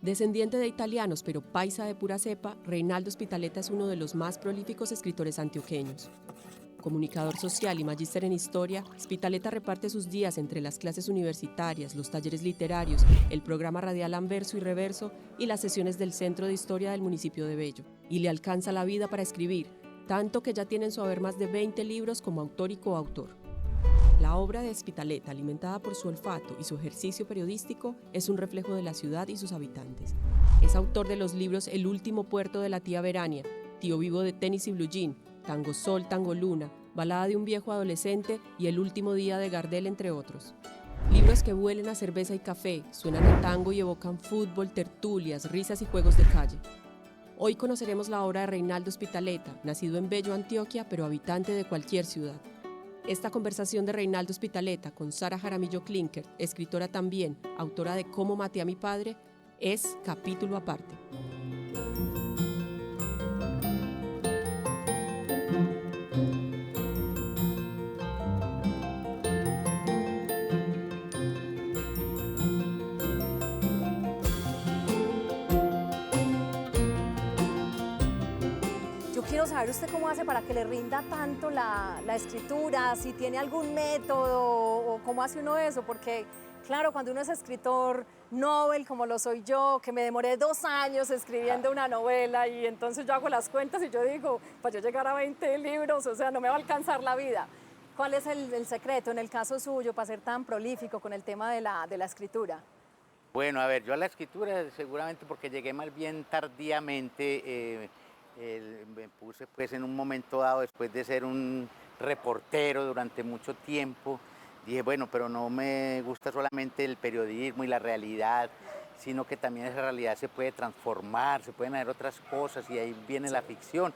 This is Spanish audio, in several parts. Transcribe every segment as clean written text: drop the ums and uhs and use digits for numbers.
Descendiente de italianos, pero paisa de pura cepa, Reynaldo Spitaleta es uno de los más prolíficos escritores antioqueños. Comunicador social y magíster en historia, Spitaleta reparte sus días entre las clases universitarias, los talleres literarios, el programa radial Anverso y Reverso y las sesiones del Centro de Historia del municipio de Bello. Y le alcanza la vida para escribir, tanto que ya tiene en su haber más de 20 libros como autor y coautor. La obra de Spitaleta, alimentada por su olfato y su ejercicio periodístico, es un reflejo de la ciudad y sus habitantes. Es autor de los libros El último puerto de la tía Verania, Tío vivo de tenis y blue jean, Tango Sol, Tango Luna, Balada de un viejo adolescente y El último día de Gardel, entre otros. Libros que huelen a cerveza y café, suenan a tango y evocan fútbol, tertulias, risas y juegos de calle. Hoy conoceremos la obra de Reynaldo Spitaleta, nacido en Bello, Antioquia, pero habitante de cualquier ciudad. Esta conversación de Reynaldo Spitaleta con Sara Jaramillo Klinker, escritora también, autora de Cómo maté a mi padre, es capítulo aparte. Yo quiero saber usted cómo hace para que le rinda tanto la escritura, si tiene algún método o cómo hace uno eso, porque claro, cuando uno es escritor novel, como lo soy yo, que me demoré 2 años escribiendo una novela y entonces yo hago las cuentas y yo digo, para yo llegar a 20 libros, o sea, no me va a alcanzar la vida. ¿Cuál es el secreto en el caso suyo para ser tan prolífico con el tema de la escritura? Bueno, a ver, yo a la escritura seguramente porque llegué más bien tardíamente, me puse pues en un momento dado, después de ser un reportero durante mucho tiempo, dije, bueno, pero no me gusta solamente el periodismo y la realidad, sino que también esa realidad se puede transformar, se pueden hacer otras cosas y ahí viene la ficción.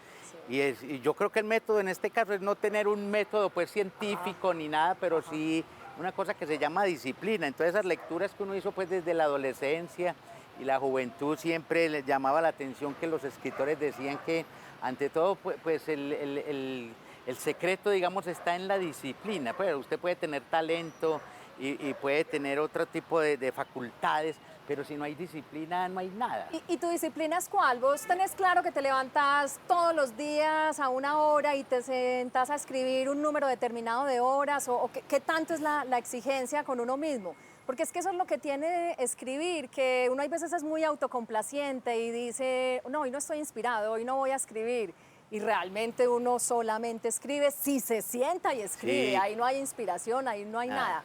Y yo creo que el método en este caso es no tener un método pues científico ni nada, pero sí una cosa que se llama disciplina. Entonces esas lecturas que uno hizo pues desde la adolescencia y la juventud siempre les llamaba la atención que los escritores decían que ante todo pues el secreto digamos está en la disciplina. Pues usted puede tener talento y puede tener otro tipo de facultades, pero si no hay disciplina no hay nada. ¿Y tu disciplina es cuál? ¿Vos tenés claro que te levantas todos los días a una hora y te sentás a escribir un número determinado de horas? ¿O qué tanto es la exigencia con uno mismo? Porque es que eso es lo que tiene escribir, que uno hay veces es muy autocomplaciente y dice, no, hoy no estoy inspirado, hoy no voy a escribir. Y realmente uno solamente escribe si se sienta y escribe, Sí. ahí no hay inspiración, ahí no hay nada.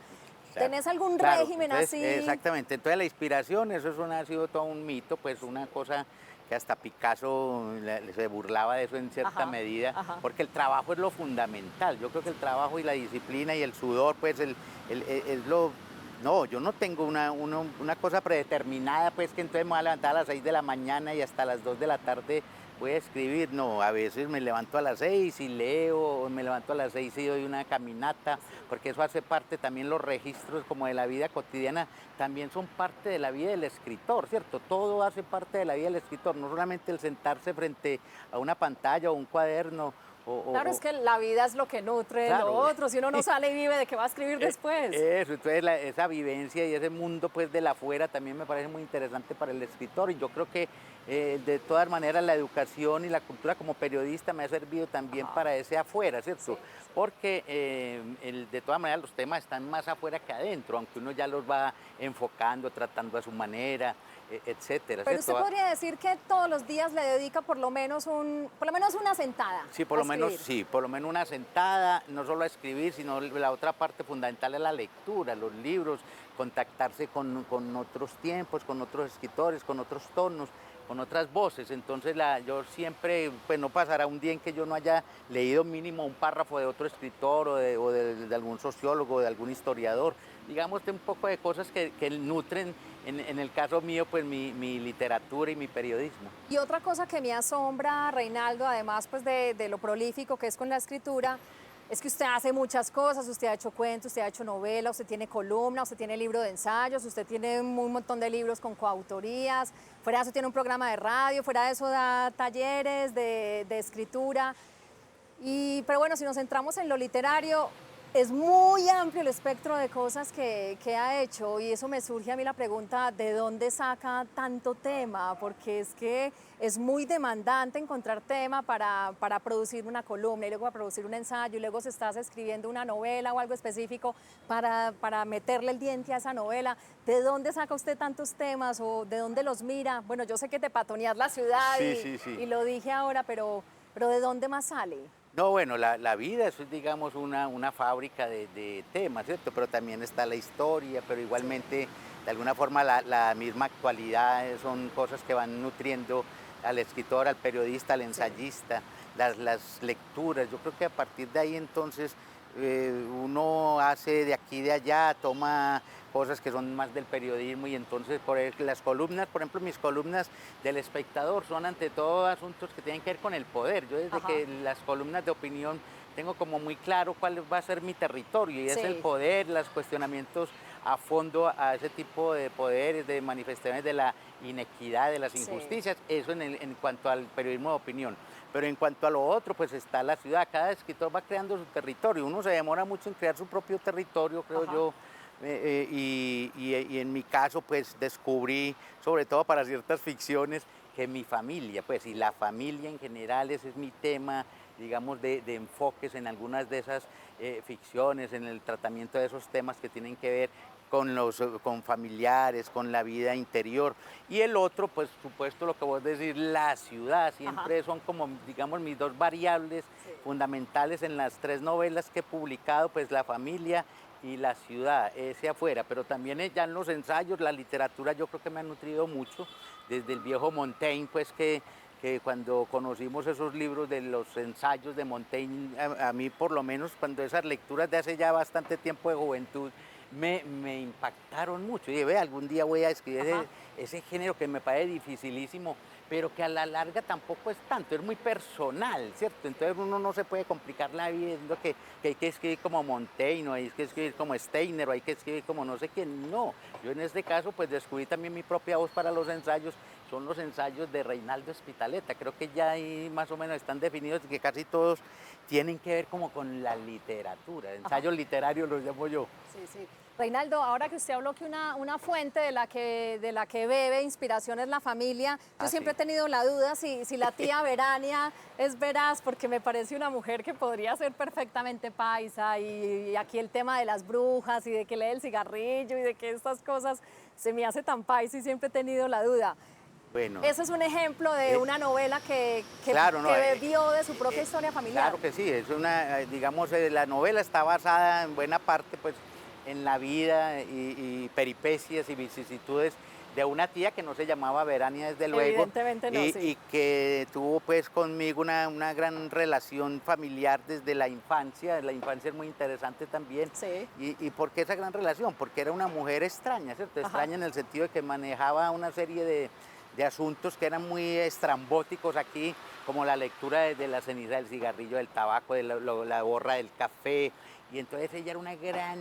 Claro, ¿Tenés algún claro, régimen entonces, así? Exactamente, entonces la inspiración, eso ha sido todo un mito, pues una cosa que hasta Picasso se burlaba de eso en cierta medida, porque el trabajo es lo fundamental. Yo creo que el trabajo y la disciplina y el sudor, pues es lo... No, yo no tengo una cosa predeterminada, pues que entonces me voy a levantar a las 6 de la mañana y hasta las 2 de la tarde voy a escribir. No, a veces me levanto a las 6 y leo, o me levanto a las 6 y doy una caminata, porque eso hace parte también, los registros como de la vida cotidiana, también son parte de la vida del escritor, ¿cierto? Todo hace parte de la vida del escritor, no solamente el sentarse frente a una pantalla o un cuaderno. Claro, es que la vida es lo que nutre Claro. lo otro. Si uno no sale y vive, ¿de qué va a escribir después? Eso, entonces esa vivencia y ese mundo pues de la afuera también me parece muy interesante para el escritor, y yo creo que de todas maneras la educación y la cultura como periodista me ha servido también para ese afuera, ¿cierto? Sí. Porque de todas maneras los temas están más afuera que adentro, aunque uno ya los va enfocando, tratando a su manera, etcétera. Pero ¿cierto? usted podría decir que todos los días le dedica por lo menos una sentada. Sí, por lo menos, sí, por lo menos una sentada, no solo a escribir, sino la otra parte fundamental es la lectura, los libros, contactarse con otros tiempos, con otros escritores, con otros tonos, con otras voces. Entonces yo siempre, pues no pasará un día en que yo no haya leído mínimo un párrafo de otro escritor o de algún sociólogo, de algún historiador. Digamos un poco de cosas que nutren, en el caso mío, pues mi literatura y mi periodismo. Y otra cosa que me asombra, Reynaldo, además pues de lo prolífico que es con la escritura, es que usted hace muchas cosas. Usted ha hecho cuentos, usted ha hecho novela, usted tiene columna, usted tiene libro de ensayos, usted tiene un montón de libros con coautorías, fuera de eso tiene un programa de radio, fuera de eso da talleres de escritura. Pero bueno, si nos centramos en lo literario, Es muy amplio el espectro de cosas que ha hecho y eso me surge a mí la pregunta, ¿de dónde saca tanto tema? Porque es que es muy demandante encontrar tema para producir una columna y luego para producir un ensayo y luego si estás escribiendo una novela o algo específico para meterle el diente a esa novela. ¿De dónde saca usted tantos temas o de dónde los mira? Bueno, yo sé que te patoneas la ciudad y lo dije ahora, pero ¿de dónde más sale? No, bueno, la vida eso es, digamos, una fábrica de temas, ¿cierto? Pero también está la historia, pero igualmente, de alguna forma, la misma actualidad son cosas que van nutriendo al escritor, al periodista, al ensayista, las lecturas. Yo creo que a partir de ahí, entonces, uno hace de aquí y de allá, toma cosas que son más del periodismo y entonces las columnas, por ejemplo, mis columnas del Espectador son ante todo asuntos que tienen que ver con el poder. Yo desde que las columnas de opinión tengo como muy claro cuál va a ser mi territorio y es el poder, los cuestionamientos a fondo a ese tipo de poderes, de manifestaciones de la inequidad, de las injusticias, eso en cuanto al periodismo de opinión. Pero en cuanto a lo otro, pues está la ciudad, cada escritor va creando su territorio, uno se demora mucho en crear su propio territorio, creo yo, y en mi caso pues descubrí, sobre todo para ciertas ficciones, que mi familia, pues y la familia en general, ese es mi tema, digamos, de enfoques en algunas de esas ficciones, en el tratamiento de esos temas que tienen que ver con familiares, con la vida interior. Y el otro, pues supuesto lo que vos decís, la ciudad, siempre son como, digamos, mis dos variables fundamentales en las tres novelas que he publicado, pues la familia y la ciudad, ese afuera, pero también ya en los ensayos, la literatura yo creo que me ha nutrido mucho, desde el viejo Montaigne, pues que cuando conocimos esos libros de los ensayos de Montaigne, a mí por lo menos cuando esas lecturas de hace ya bastante tiempo de juventud, me impactaron mucho. Y dije, ve, algún día voy a escribir ese género que me parece dificilísimo, pero que a la larga tampoco es tanto, es muy personal, ¿cierto? Entonces uno no se puede complicar la vida diciendo que hay que escribir como Montaigne, o hay que escribir como Steiner, o hay que escribir como no sé quién. No, yo en este caso pues descubrí también mi propia voz para los ensayos, son los ensayos de Reinaldo Spitaleta, creo que ya ahí más o menos están definidos y que casi todos tienen que ver como con la literatura, ensayos literarios los llamo yo. Sí, sí. Reinaldo, ahora que usted habló que una fuente de la que bebe inspiración es la familia, yo siempre he tenido la duda si la tía Verania es veraz, porque me parece una mujer que podría ser perfectamente paisa, y aquí el tema de las brujas y de que lee el cigarrillo y de que estas cosas se me hace tan paisa y siempre he tenido la duda. Bueno, ese es un ejemplo de una novela que bebió de su propia historia familiar. Claro que sí, es una, digamos, la novela está basada en buena parte pues en la vida y peripecias y vicisitudes de una tía que no se llamaba Verania, desde luego. Evidentemente no, y que tuvo pues conmigo una gran relación familiar desde la infancia es muy interesante también. Sí. ¿Y por qué esa gran relación? Porque era una mujer extraña, ¿cierto? Extraña en el sentido de que manejaba una serie de asuntos que eran muy estrambóticos aquí, como la lectura de la ceniza del cigarrillo, del tabaco, de la borra del café. Y entonces ella era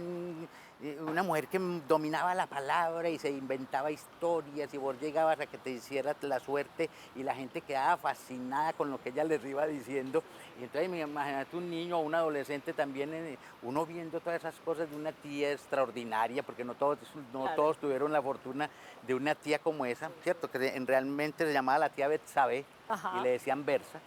una mujer que dominaba la palabra y se inventaba historias y vos llegabas a que te hiciera la suerte y la gente quedaba fascinada con lo que ella les iba diciendo. Y entonces imagínate un niño o un adolescente también, uno viendo todas esas cosas de una tía extraordinaria, porque no todos tuvieron la fortuna de una tía como esa, ¿cierto? Que realmente se llamaba la tía Betsabé y le decían Bersa.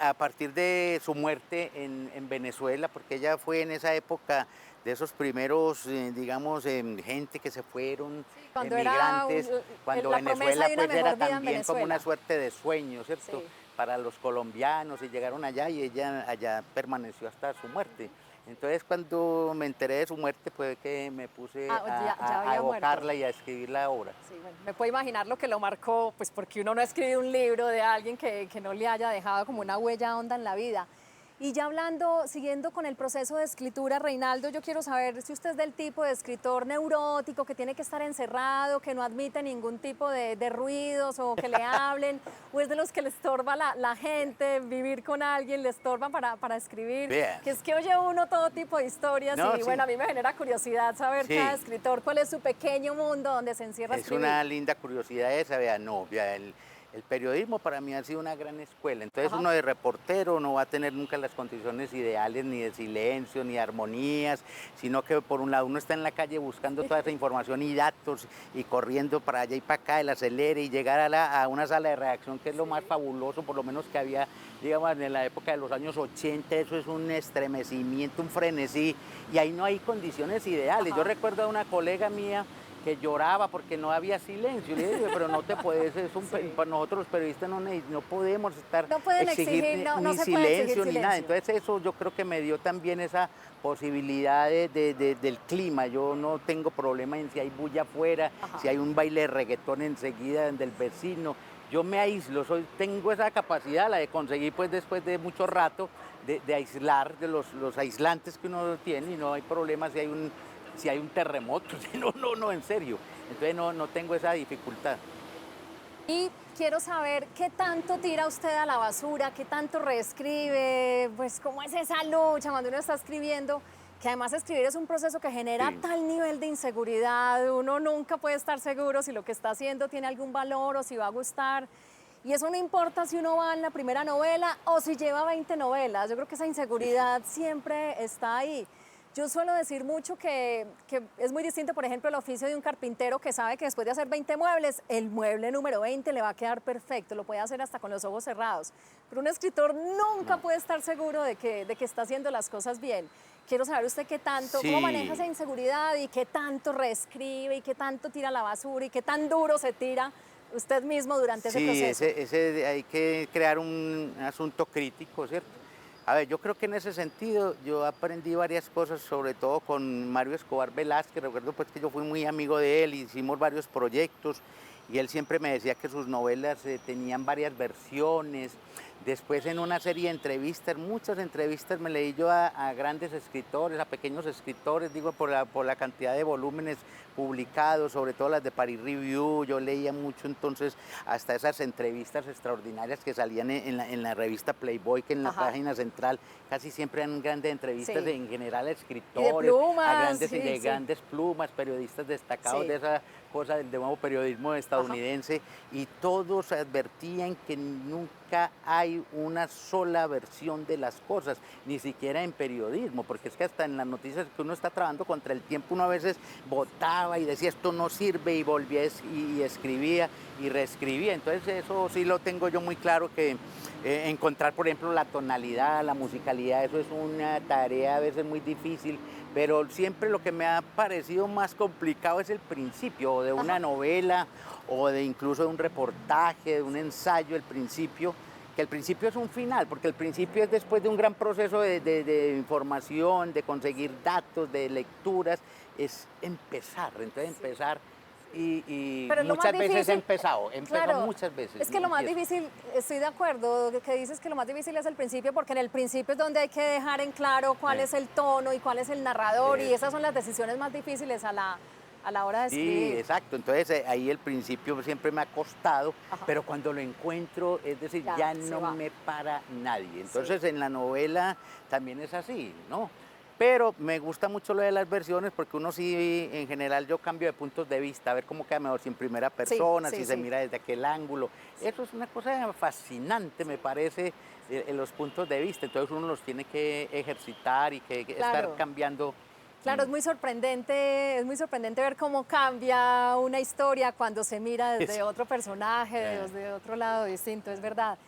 A partir de su muerte en Venezuela, porque ella fue en esa época de esos primeros, digamos, gente que se fueron, cuando emigrantes, cuando Venezuela pues era también como una Venezuela. suerte de sueño, ¿cierto? Sí. Para los colombianos y llegaron allá y ella allá permaneció hasta su muerte. Entonces cuando me enteré de su muerte pues que me puse a evocarla y a escribir la obra. Sí, bueno, me puedo imaginar lo que lo marcó, pues porque uno no ha escrito un libro de alguien que no le haya dejado como una huella honda en la vida. Y ya siguiendo con el proceso de escritura, Reinaldo, yo quiero saber si usted es del tipo de escritor neurótico que tiene que estar encerrado, que no admite ningún tipo de ruidos o que le hablen, o es de los que le estorba la gente, vivir con alguien, le estorban para escribir. Bien. Que es que oye uno todo tipo de historias y bueno, a mí me genera curiosidad saber cada escritor cuál es su pequeño mundo donde se encierra a escribir. Es una linda curiosidad esa, vea, El periodismo para mí ha sido una gran escuela. Entonces Ajá. uno de reportero no va a tener nunca las condiciones ideales ni de silencio, ni de armonías, sino que por un lado uno está en la calle buscando toda esa información y datos y corriendo para allá y para acá, el acelere y llegar a una sala de redacción que es lo más fabuloso, por lo menos que había, digamos, en la época de los años 80, eso es un estremecimiento, un frenesí, y ahí no hay condiciones ideales. Ajá. Yo recuerdo a una colega mía que lloraba porque no había silencio. Le dije, pero no te puedes, Sí. para nosotros los periodistas no podemos estar, No pueden exigir exigir, no, no ni se puede exigir silencio ni nada. silencio. Entonces eso yo creo que me dio también esa posibilidad del clima. Yo no tengo problema en si hay bulla afuera, Ajá. si hay un baile de reggaetón enseguida del vecino. Yo me aíslo, tengo esa capacidad, la de conseguir pues después de mucho rato, de aislar, de los aislantes que uno tiene, y no hay problema si hay un terremoto. No, en serio. Entonces no tengo esa dificultad. Y quiero saber qué tanto tira usted a la basura, qué tanto reescribe, pues cómo es esa lucha cuando uno está escribiendo, que además escribir es un proceso que genera Sí. tal nivel de inseguridad, uno nunca puede estar seguro si lo que está haciendo tiene algún valor o si va a gustar. Y eso no importa si uno va en la primera novela o si lleva 20 novelas, yo creo que esa inseguridad siempre está ahí. Yo suelo decir mucho que es muy distinto, por ejemplo, el oficio de un carpintero que sabe que después de hacer 20 muebles, el mueble número 20 le va a quedar perfecto, lo puede hacer hasta con los ojos cerrados. Pero un escritor nunca No. puede estar seguro de que está haciendo las cosas bien. Quiero saber usted qué tanto, cómo maneja esa Sí. inseguridad y qué tanto reescribe y qué tanto tira a la basura y qué tan duro se tira usted mismo durante ese Sí, proceso. hay que crear un asunto crítico, ¿cierto? A ver, yo creo que en ese sentido yo aprendí varias cosas, sobre todo con Mario Escobar Velázquez. Recuerdo pues que yo fui muy amigo de él, hicimos varios proyectos y él siempre me decía que sus novelas tenían varias versiones. Después en una serie de entrevistas, muchas entrevistas me leí yo a grandes escritores, a pequeños escritores, digo, por la cantidad de volúmenes publicados, sobre todo las de Paris Review. Yo leía mucho entonces hasta esas entrevistas extraordinarias que salían en la revista Playboy, que en la Ajá, página central casi siempre eran grandes entrevistas sí. en general a Y de escritores, a plumas, grandes y sí, de sí, grandes plumas, periodistas destacados sí. de esa cosa del nuevo periodismo Ajá. estadounidense, y todos advertían que nunca hay una sola versión de las cosas, ni siquiera en periodismo, porque es que hasta en las noticias que uno está trabajando contra el tiempo, uno a veces votaba y decía esto no sirve y volvía y escribía y reescribía. Entonces eso sí lo tengo yo muy claro, que encontrar, por ejemplo, la tonalidad, la musicalidad, eso es una tarea a veces muy difícil, pero siempre lo que me ha parecido más complicado es el principio de una Ajá. novela o de incluso de un reportaje, de un ensayo, el principio, que el principio es un final, porque el principio es después de un gran proceso de información, de conseguir datos, de lecturas, es empezar. Entonces empezar y Pero es lo más muchas veces difícil, he empezado claro, muchas veces, es que no lo más empiezo. difícil, estoy de acuerdo, que dices que lo más difícil es el principio, porque en el principio es donde hay que dejar en claro cuál Eh, es el tono y cuál es el narrador, y esas eso. son las decisiones más difíciles a la hora de Sí, escribir. exacto. Entonces ahí el principio siempre me ha costado, Ajá, pero cuando lo encuentro, es decir, ya, ya se no va. me para nadie. Sí. Entonces en la novela también es así, ¿no? Pero me gusta mucho lo de las versiones, porque uno sí, en general yo cambio de puntos de vista, a ver cómo queda mejor, si en primera Sí, persona, sí, si se sí. mira desde aquel ángulo. Eso es una cosa fascinante, me parece, en los puntos de vista. Entonces uno los tiene que ejercitar y que estar Claro. cambiando. Claro, Mm, es muy sorprendente ver cómo cambia una historia cuando se mira desde eso. otro personaje, Eh, desde otro lado distinto, es verdad.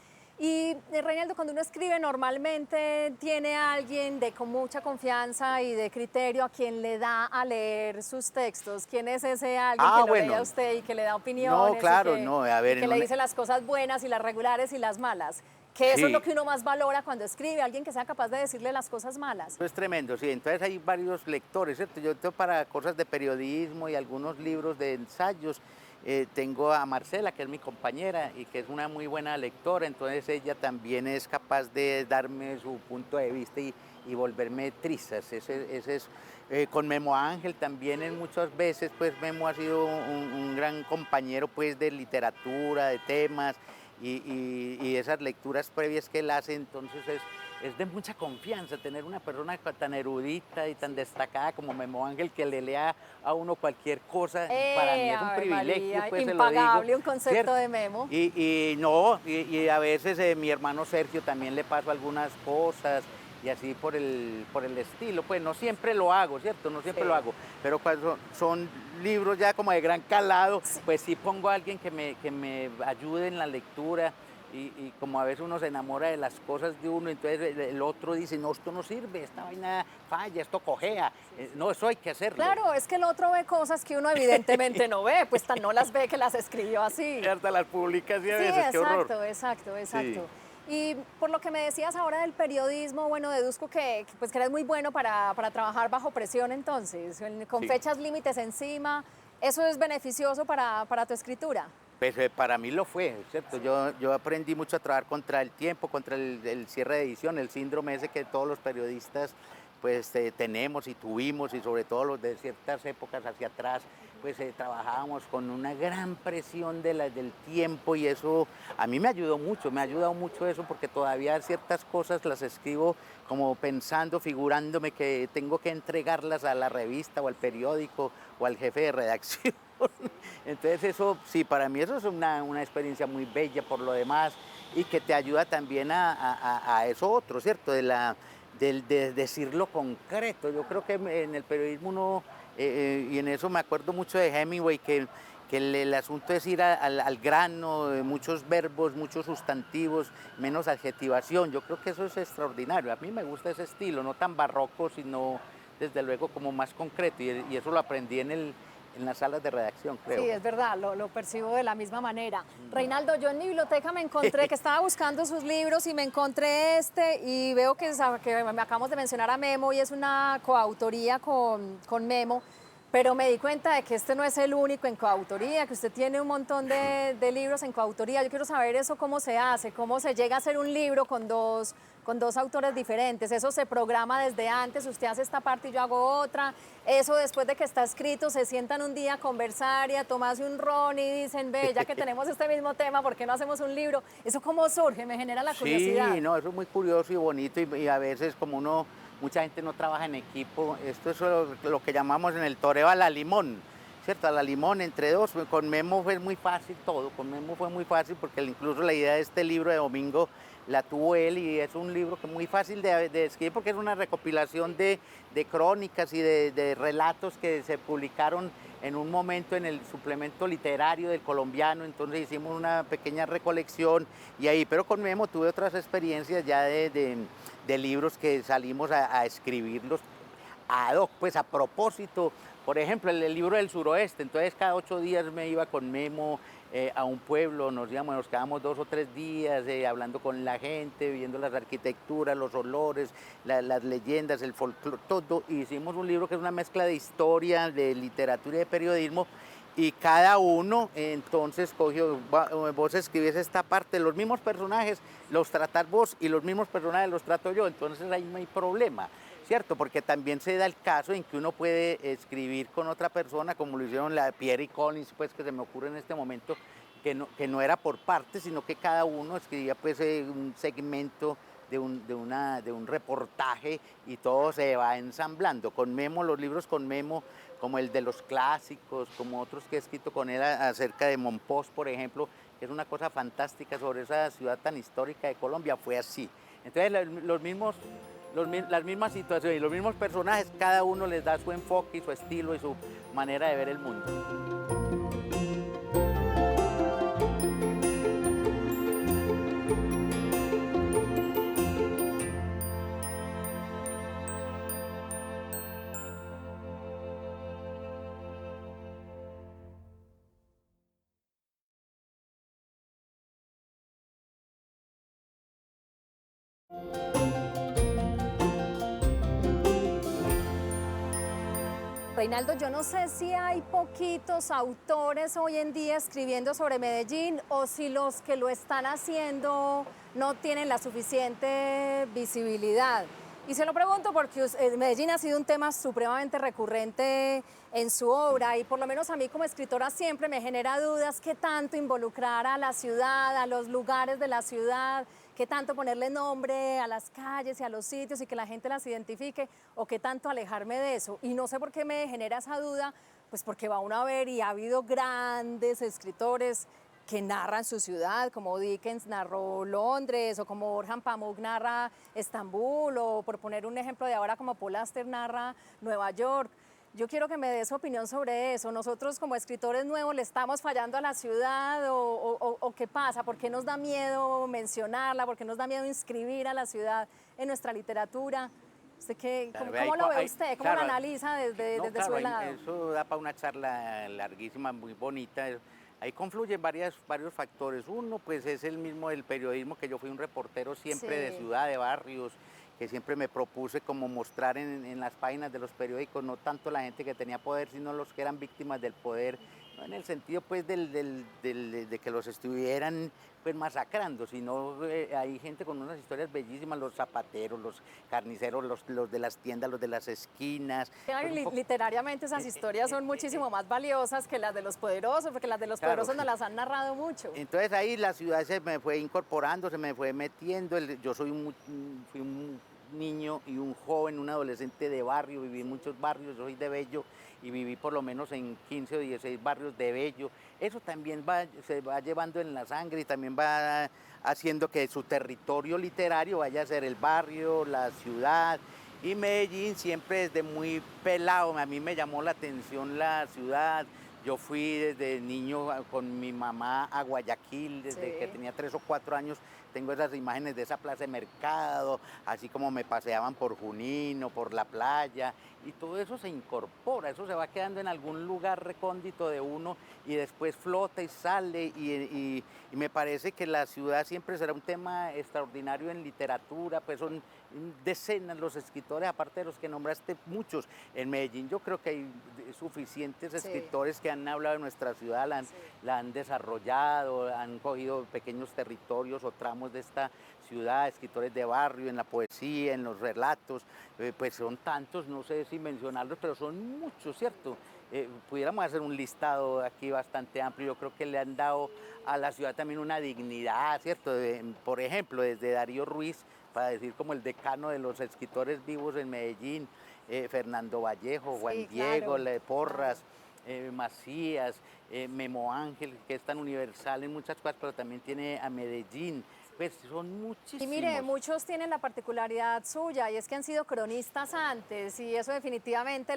Y Reinaldo, cuando uno escribe normalmente tiene a alguien de con mucha confianza y de criterio a quien le da a leer sus textos. ¿Quién es ese alguien que lo lee a bueno, usted y que le da no, opiniones claro, no, a y ver, que le dice las cosas buenas y las regulares y las malas? Que eso es lo sí, que uno más valora cuando escribe, alguien que sea capaz de decirle las cosas malas. eso es tremendo, sí. Entonces hay varios lectores, ¿cierto? Yo tengo para cosas de periodismo y algunos libros de ensayos. Tengo a Marcela, que es mi compañera y que es una muy buena lectora, entonces ella también es capaz de darme su punto de vista y volverme trizas. Ese es, con Memo Ángel también en muchas veces, pues Memo ha sido un gran compañero pues de literatura, de temas y esas lecturas previas que él hace, entonces es de mucha confianza tener una persona tan erudita y tan destacada como Memo Ángel que le lea a uno cualquier cosa. Para mí es un Ave privilegio, María, pues se lo impagable digo. un concepto ¿cierto? de Memo. Y a veces mi hermano Sergio también le paso algunas cosas y así por el estilo. Pues no siempre lo hago, ¿cierto? No siempre Sí. lo hago. Pero cuando son libros ya como de gran calado, Sí. pues sí pongo a alguien que me ayude en la lectura. Y como a veces uno se enamora de las cosas de uno, entonces el otro dice, no, esto no sirve, esta vaina falla, esto cojea, no, eso hay que hacerlo. Claro, es que el otro ve cosas que uno evidentemente no ve, pues tan no las ve que las escribió así. Hasta las publica así a Sí, veces, qué horror. exacto. Sí. Y por lo que me decías ahora del periodismo, bueno, deduzco pues que eres muy bueno para trabajar bajo presión entonces, con Sí. fechas límites encima. ¿Eso es beneficioso para tu escritura? Pues para mí lo fue, ¿cierto? Yo aprendí mucho a trabajar contra el tiempo, contra el cierre de edición, el síndrome ese que todos los periodistas pues tenemos y tuvimos, y sobre todo los de ciertas épocas hacia atrás, pues trabajábamos con una gran presión del tiempo, y eso a mí me ayudó mucho, me ha ayudado mucho eso, porque todavía ciertas cosas las escribo como pensando, figurándome que tengo que entregarlas a la revista o al periódico o al jefe de redacción. Entonces eso, sí, para mí eso es una experiencia muy bella por lo demás, y que te ayuda también a eso otro, ¿cierto? De decir lo concreto. Yo creo que en el periodismo uno, y en eso me acuerdo mucho de Hemingway, que el asunto es ir al grano, muchos verbos, muchos sustantivos, menos adjetivación. Yo creo que eso es extraordinario. A mí me gusta ese estilo, no tan barroco, sino desde luego como más concreto, y eso lo aprendí en las salas de redacción, creo. Sí, es verdad, lo percibo de la misma manera. Reinaldo, yo en mi biblioteca me encontré, que estaba buscando sus libros y me encontré este, y veo que me acabamos de mencionar a Memo y es una coautoría con Memo, pero me di cuenta de que este no es el único en coautoría, que usted tiene un montón de libros en coautoría. Yo quiero saber eso, cómo se hace, cómo se llega a hacer un libro con dos autores diferentes. Eso se programa desde antes, usted hace esta parte y yo hago otra. Eso después de que está escrito, se sientan un día a conversar y a tomarse un ron y dicen, ve, ya que tenemos este mismo tema, ¿por qué no hacemos un libro? ¿Eso cómo surge? Me genera la curiosidad. Sí, no, eso es muy curioso y bonito, y a veces como mucha gente no trabaja en equipo, esto es lo que llamamos en el toreo a la limón, ¿cierto? A la limón entre dos. Con Memo fue muy fácil todo, con Memo fue muy fácil, porque incluso la idea de este libro de Domingo la tuvo él, y es un libro que es muy fácil de escribir, porque es una recopilación de crónicas y de relatos que se publicaron en un momento en el suplemento literario del Colombiano. Entonces hicimos una pequeña recolección, y ahí, pero con Memo tuve otras experiencias ya de libros que salimos a escribirlos ad hoc, pues a propósito. Por ejemplo, el libro del suroeste, entonces cada 8 días me iba con Memo a un pueblo, nos quedábamos 2 o 3 días hablando con la gente, viendo las arquitecturas, los olores, las leyendas, el folclore, todo. Y hicimos un libro que es una mezcla de historia, de literatura y de periodismo, y cada uno entonces cogió, vos escribís esta parte, los mismos personajes los tratás vos y los mismos personajes los trato yo, entonces ahí no hay problema, ¿cierto? Porque también se da el caso en que uno puede escribir con otra persona, como lo hicieron la Pierre y Collins, pues, que se me ocurre en este momento, que no era por partes, sino que cada uno escribía pues un segmento de un reportaje, y todo se va ensamblando. Con Memo, los libros con Memo, como el de los clásicos, como otros que he escrito con él acerca de Monpós, por ejemplo, que es una cosa fantástica sobre esa ciudad tan histórica de Colombia, fue así. Entonces las mismas situaciones y los mismos personajes, cada uno les da su enfoque y su estilo y su manera de ver el mundo. Reinaldo, yo no sé si hay poquitos autores hoy en día escribiendo sobre Medellín, o si los que lo están haciendo no tienen la suficiente visibilidad. Y se lo pregunto porque Medellín ha sido un tema supremamente recurrente en su obra y por lo menos a mí como escritora siempre me genera dudas qué tanto involucrar a la ciudad, a los lugares de la ciudad, qué tanto ponerle nombre a las calles y a los sitios y que la gente las identifique o qué tanto alejarme de eso. Y no sé por qué me genera esa duda, pues porque va uno a ver y ha habido grandes escritores que narran su ciudad, como Dickens narró Londres, o como Orhan Pamuk narra Estambul, o por poner un ejemplo de ahora, como Paul Auster narra Nueva York. Yo quiero que me dé su opinión sobre eso. ¿Nosotros como escritores nuevos le estamos fallando a la ciudad o qué pasa? ¿Por qué nos da miedo mencionarla? ¿Por qué nos da miedo inscribir a la ciudad en nuestra literatura? ¿Usted Claro, cómo lo ve usted? ¿Cómo claro, lo analiza desde, no, desde claro, su lado? eso da para una charla larguísima, muy bonita. Ahí confluyen varios factores. Uno, pues es el mismo del periodismo, que yo fui un reportero siempre de Sí. ciudad, de barrios, que siempre me propuse como mostrar en las páginas de los periódicos, no tanto la gente que tenía poder, sino los que eran víctimas del poder, no en el sentido pues de que los estuvieran pues masacrando, sino hay gente con unas historias bellísimas, los zapateros, los carniceros, los de las tiendas, los de las esquinas. Claro, Pues un poco, literariamente esas historias son muchísimo más valiosas que las de los poderosos, porque las de los claro. poderosos nos las han narrado mucho. Entonces ahí la ciudad se me fue incorporando, se me fue metiendo. Yo fui un niño y un joven, un adolescente de barrio, viví en muchos barrios, yo soy de Bello y viví por lo menos en 15 o 16 barrios de Bello. Eso también se va llevando en la sangre y también va haciendo que su territorio literario vaya a ser el barrio, la ciudad. Y Medellín siempre desde muy pelado, a mí me llamó la atención la ciudad. Yo fui desde niño con mi mamá a Guayaquil, desde que Sí. tenía 3 o 4 años. Tengo esas imágenes de esa plaza de mercado, así como me paseaban por Junín o por la playa. Y todo eso se incorpora, eso se va quedando en algún lugar recóndito de uno y después flota y sale. Y me parece que la ciudad siempre será un tema extraordinario en literatura, pues son decenas los escritores, aparte de los que nombraste, muchos. En Medellín yo creo que hay suficientes Sí. escritores que han hablado de nuestra ciudad, Sí. la han desarrollado, han cogido pequeños territorios o tramos de esta ciudad, escritores de barrio, en la poesía, en los relatos, pues son tantos, no sé si mencionarlos, pero son muchos, ¿cierto? Pudiéramos hacer un listado aquí bastante amplio. Yo creo que le han dado a la ciudad también una dignidad, ¿cierto? Por ejemplo, desde Darío Ruiz, para decir como el decano de los escritores vivos en Medellín, Fernando Vallejo, Juan Sí, Diego, claro, Porras, claro. Macías, Memo Ángel, que es tan universal en muchas cosas, pero también tiene a Medellín. Pues son Y mire, muchísimos. muchos tienen la particularidad suya y es que han sido cronistas antes y eso definitivamente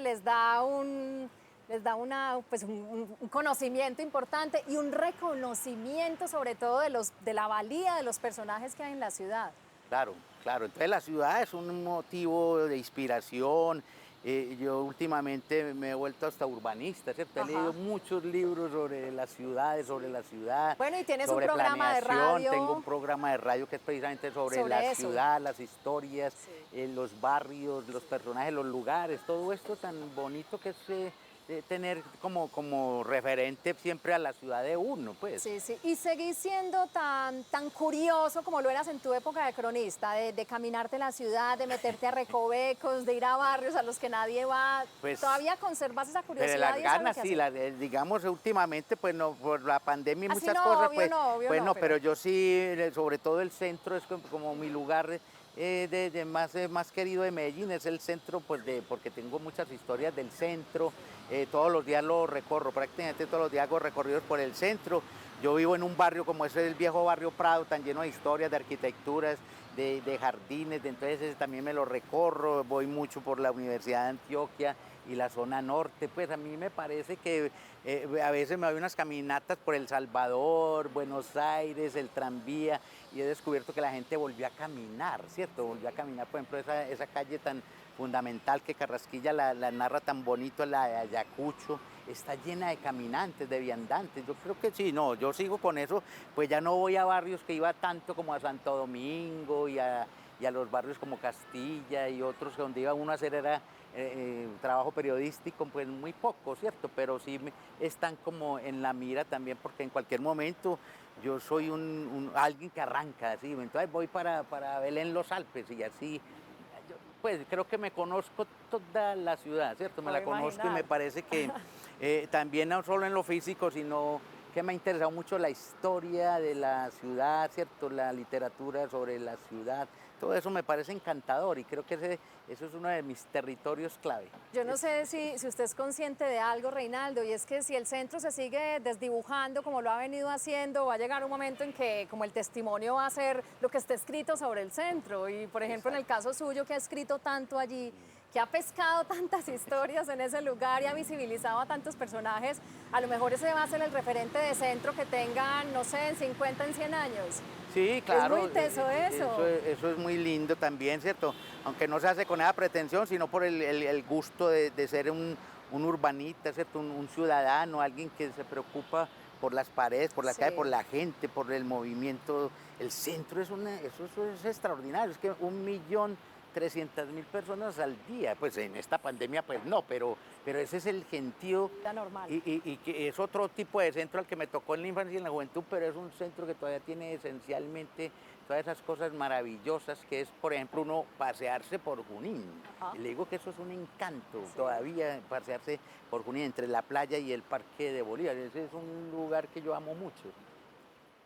pues un conocimiento importante y un reconocimiento sobre todo de la valía de los personajes que hay en la ciudad. Claro, claro. Entonces la ciudad es un motivo de inspiración. Yo últimamente me he vuelto hasta urbanista, ¿cierto? He leído Ajá. muchos libros sobre las ciudades, sobre la ciudad, Bueno, y tienes un sobre programa de planeación. Tengo un radio programa de radio que es precisamente sobre la sobre eso. ciudad, las historias, Sí. los barrios, los personajes, los lugares, todo esto tan bonito que es tener como referente siempre a la ciudad de uno, pues. Sí, sí. Y seguís siendo tan curioso como lo eras en tu época de cronista, de caminarte la ciudad, de meterte a recovecos, de ir a barrios a los que nadie va. Pues, ¿Todavía conservas esa pero curiosidad las y eso es lo ganas, que sí, haces? digamos últimamente, pues no, por la pandemia y Así muchas no, cosas, obvio pues, no, obvio pues no, no, pero yo sí, sobre todo el centro es como mi lugar más querido de Medellín, es el centro, pues porque tengo muchas historias del centro, todos los días lo recorro, prácticamente todos los días hago recorridos por el centro. Yo vivo en un barrio como ese, el viejo barrio Prado, tan lleno de historias, de arquitecturas, de jardines, entonces ese también me lo recorro, voy mucho por la Universidad de Antioquia y la zona norte. Pues a mí me parece que a veces me doy unas caminatas por El Salvador, Buenos Aires, el tranvía, y he descubierto que la gente volvió a caminar, ¿cierto? Volvió a caminar, por ejemplo, esa calle tan fundamental que Carrasquilla la narra tan bonito, la de Ayacucho, está llena de caminantes, de viandantes. Yo creo que sí, no, yo sigo con eso, pues ya no voy a barrios que iba tanto como a Santo Domingo y a los barrios como Castilla y otros donde iba uno a hacer era trabajo periodístico, pues muy poco, ¿cierto? Pero sí están como en la mira también, porque en cualquier momento yo soy alguien que arranca, así, entonces voy para Belén Los Alpes y así. pues creo que me conozco toda la ciudad, ¿cierto? Me la Puedo conozco y me imaginar. parece que también no solo en lo físico, sino que me ha interesado mucho la historia de la ciudad, ¿cierto? La literatura sobre la ciudad, todo eso me parece encantador y creo que eso es uno de mis territorios clave. Yo no sé si usted es consciente de algo, Reinaldo, y es que si el centro se sigue desdibujando como lo ha venido haciendo, va a llegar un momento en que como el testimonio va a ser lo que esté escrito sobre el centro. Y por ejemplo, en el caso suyo, que ha escrito tanto allí, que ha pescado tantas historias en ese lugar y ha visibilizado a tantos personajes, a lo mejor ese va a ser el referente de centro que tengan, no sé, en 50, en 100 años. Sí, claro. Es muy teso eso. Eso es muy lindo también, ¿cierto? Aunque no se hace con esa pretensión, sino por el gusto de ser un urbanita, ¿cierto? Un ciudadano, alguien que se preocupa por las paredes, por la calle, por la gente, por el movimiento. El centro eso es extraordinario. Es que 1.300.000 personas al día, pues en esta pandemia pues no, pero ese es el gentío. Ya normal. Y que es otro tipo de centro al que me tocó en la infancia y en la juventud, pero es un centro que todavía tiene esencialmente todas esas cosas maravillosas que es, por ejemplo, uno pasearse por Junín. Ajá. Y le digo que eso es un encanto todavía, pasearse por Junín, entre la playa y el Parque de Bolívar. Ese es un lugar que yo amo mucho.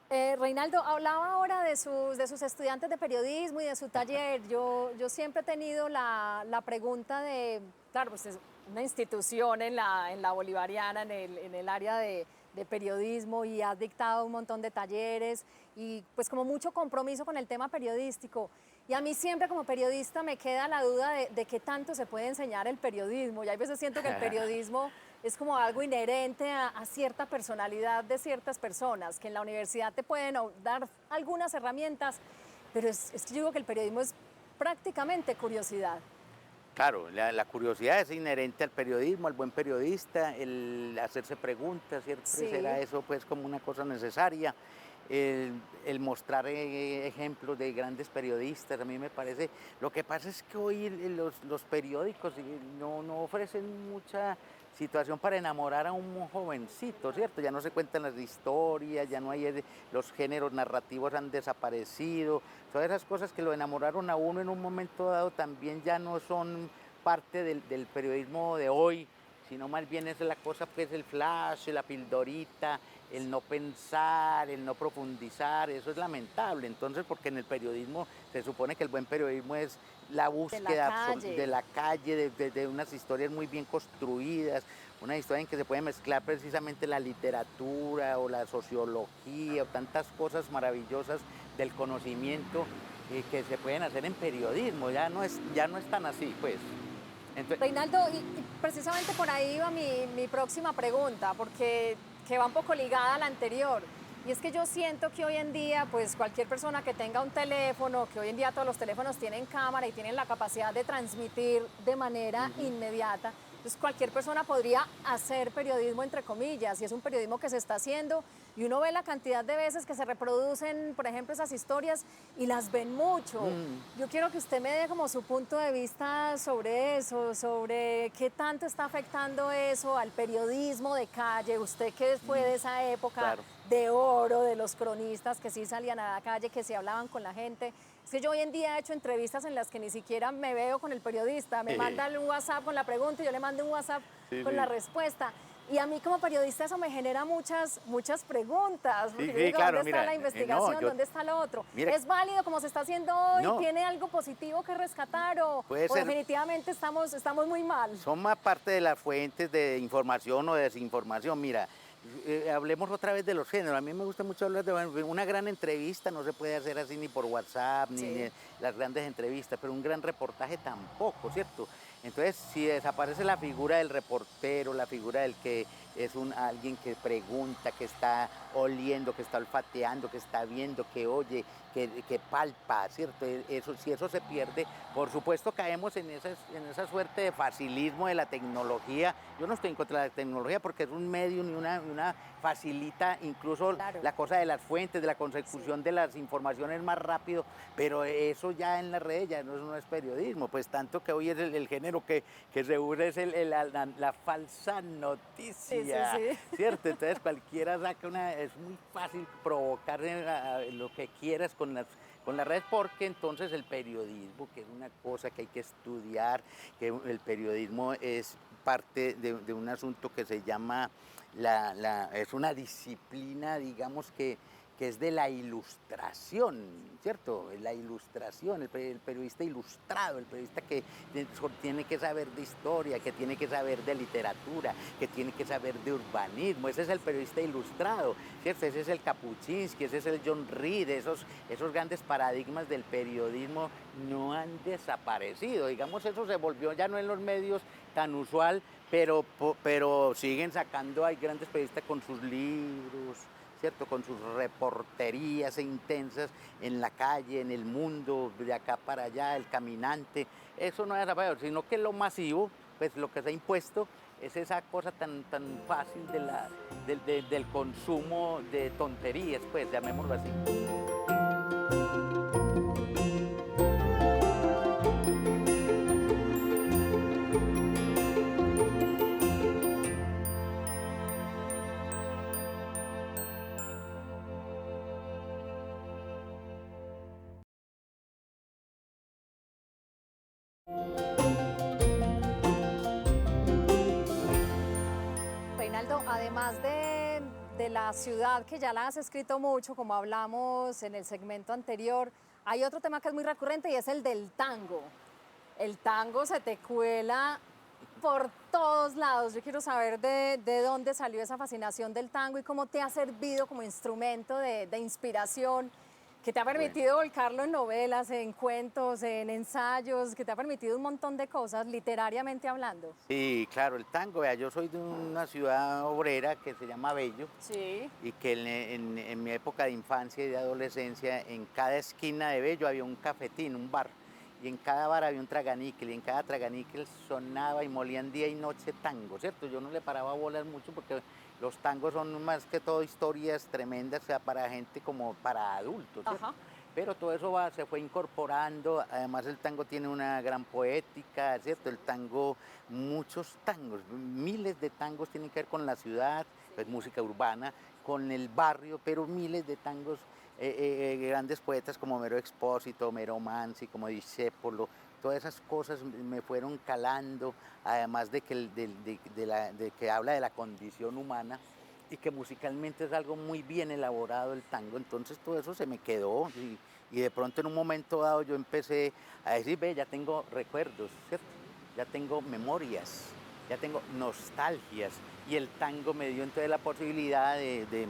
Reinaldo, hablaba ahora de sus estudiantes de periodismo y de su taller. Yo siempre he tenido la pregunta de, claro, pues es una institución en la Bolivariana, en el área de periodismo, y has dictado un montón de talleres y pues como mucho compromiso con el tema periodístico. Y a mí siempre como periodista me queda la duda de qué tanto se puede enseñar el periodismo. Y a veces siento que el periodismo es como algo inherente a cierta personalidad de ciertas personas, que en la universidad te pueden dar algunas herramientas, pero es que yo digo que el periodismo es prácticamente curiosidad. Claro, la curiosidad es inherente al periodismo, al buen periodista, el hacerse preguntas, siempre Sí. será eso pues como una cosa necesaria. El mostrar ejemplos de grandes periodistas, a mí me parece. Lo que pasa es que hoy los periódicos no ofrecen mucha situación para enamorar a un jovencito, ¿cierto? Ya no se cuentan las historias, ya no hay, los géneros narrativos han desaparecido, todas esas cosas que lo enamoraron a uno en un momento dado también ya no son parte del periodismo de hoy, sino más bien es la cosa, pues el flash, la pildorita, el no pensar, el no profundizar, eso es lamentable. Entonces, porque en el periodismo se supone que el buen periodismo es la búsqueda de la calle, de unas historias muy bien construidas, una historia en que se puede mezclar precisamente la literatura o la sociología o tantas cosas maravillosas del conocimiento que se pueden hacer en periodismo. Ya no es tan así, pues. Entonces, Reinaldo, y precisamente por ahí va mi próxima pregunta, porque que va un poco ligada a la anterior. Y es que yo siento que hoy en día, pues cualquier persona que tenga un teléfono, que hoy en día todos los teléfonos tienen cámara y tienen la capacidad de transmitir de manera inmediata, entonces cualquier persona podría hacer periodismo entre comillas, y es un periodismo que se está haciendo, y uno ve la cantidad de veces que se reproducen, por ejemplo, esas historias y las ven mucho. Yo quiero que usted me dé como su punto de vista sobre eso, sobre qué tanto está afectando eso al periodismo de calle, usted que fue de esa época. Claro. De oro, de los cronistas que sí salían a la calle, que sí hablaban con la gente. Es que yo hoy en día he hecho entrevistas en las que ni siquiera me veo con el periodista, me manda un WhatsApp con la pregunta y yo le mando un WhatsApp con la respuesta. Y a mí como periodista eso me genera muchas preguntas. Porque yo digo, claro, ¿dónde está la investigación? ¿Dónde está lo otro? ¿Es válido como se está haciendo hoy? No. ¿Tiene algo positivo que rescatar? ¿O Puede ser. definitivamente estamos muy mal? Son más parte de las fuentes de información o de desinformación. Mira, hablemos otra vez de los géneros. A mí me gusta mucho hablar de una gran entrevista, no se puede hacer así ni por WhatsApp, ni las grandes entrevistas, pero un gran reportaje tampoco, ¿cierto? Entonces, si desaparece la figura del reportero, la figura del que es alguien que pregunta, que está oliendo, que está olfateando, que está viendo, que oye, que palpa, ¿cierto? Si eso se pierde, por supuesto caemos en esa suerte de facilismo de la tecnología. Yo no estoy en contra de la tecnología porque es un medio y una facilita incluso la cosa de las fuentes, de la consecución de las informaciones más rápido, pero eso ya en las redes ya no es periodismo, pues tanto que hoy es el género pero que se usa es la falsa noticia, Sí, sí, sí. ¿cierto? Entonces cualquiera saca es muy fácil provocar lo que quieras con las redes, porque entonces el periodismo, que es una cosa que hay que estudiar, que el periodismo es parte de un asunto que se llama, es una disciplina, digamos, que es de la ilustración, ¿cierto? La ilustración, el periodista ilustrado, el periodista que tiene que saber de historia, que tiene que saber de literatura, que tiene que saber de urbanismo, ese es el periodista ilustrado, ¿cierto? Ese es el Kapuscinski, ese es el John Reed, esos grandes paradigmas del periodismo no han desaparecido, digamos, eso se volvió ya no en los medios tan usual, pero siguen sacando, hay grandes periodistas con sus libros, ¿cierto? Con sus reporterías intensas en la calle, en el mundo, de acá para allá, el caminante. Eso no es desaparecido, sino que lo masivo, pues lo que se ha impuesto es esa cosa tan fácil del consumo de tonterías, pues llamémoslo así. Reinaldo, además de la ciudad, que ya la has escrito mucho, como hablamos en el segmento anterior, hay otro tema que es muy recurrente y es el del tango. El tango se te cuela por todos lados. Yo quiero saber de dónde salió esa fascinación del tango y cómo te ha servido como instrumento de inspiración, que te ha permitido volcarlo en novelas, en cuentos, en ensayos, que te ha permitido un montón de cosas, literariamente hablando. Sí, claro, el tango, vea, yo soy de una ciudad obrera que se llama Bello, Sí. y que en mi época de infancia y de adolescencia, en cada esquina de Bello había un cafetín, un bar, y en cada bar había un traganíquel, y en cada traganíquel sonaba y molían día y noche tango, ¿cierto? Yo no le paraba bolas mucho porque los tangos son más que todo historias tremendas, o sea, para gente como para adultos, ¿cierto? Ajá. Pero todo eso se fue incorporando, además el tango tiene una gran poética, ¿cierto? El tango, muchos tangos, miles de tangos tienen que ver con la ciudad, pues música urbana, con el barrio, pero miles de tangos, grandes poetas como Homero Expósito, Homero Manzi, como Discépolo, todas esas cosas me fueron calando, además de que, de que habla de la condición humana y que musicalmente es algo muy bien elaborado el tango, entonces todo eso se me quedó y de pronto en un momento dado yo empecé a decir, ve, ya tengo recuerdos, ¿cierto? Ya tengo memorias, ya tengo nostalgias y el tango me dio entonces la posibilidad de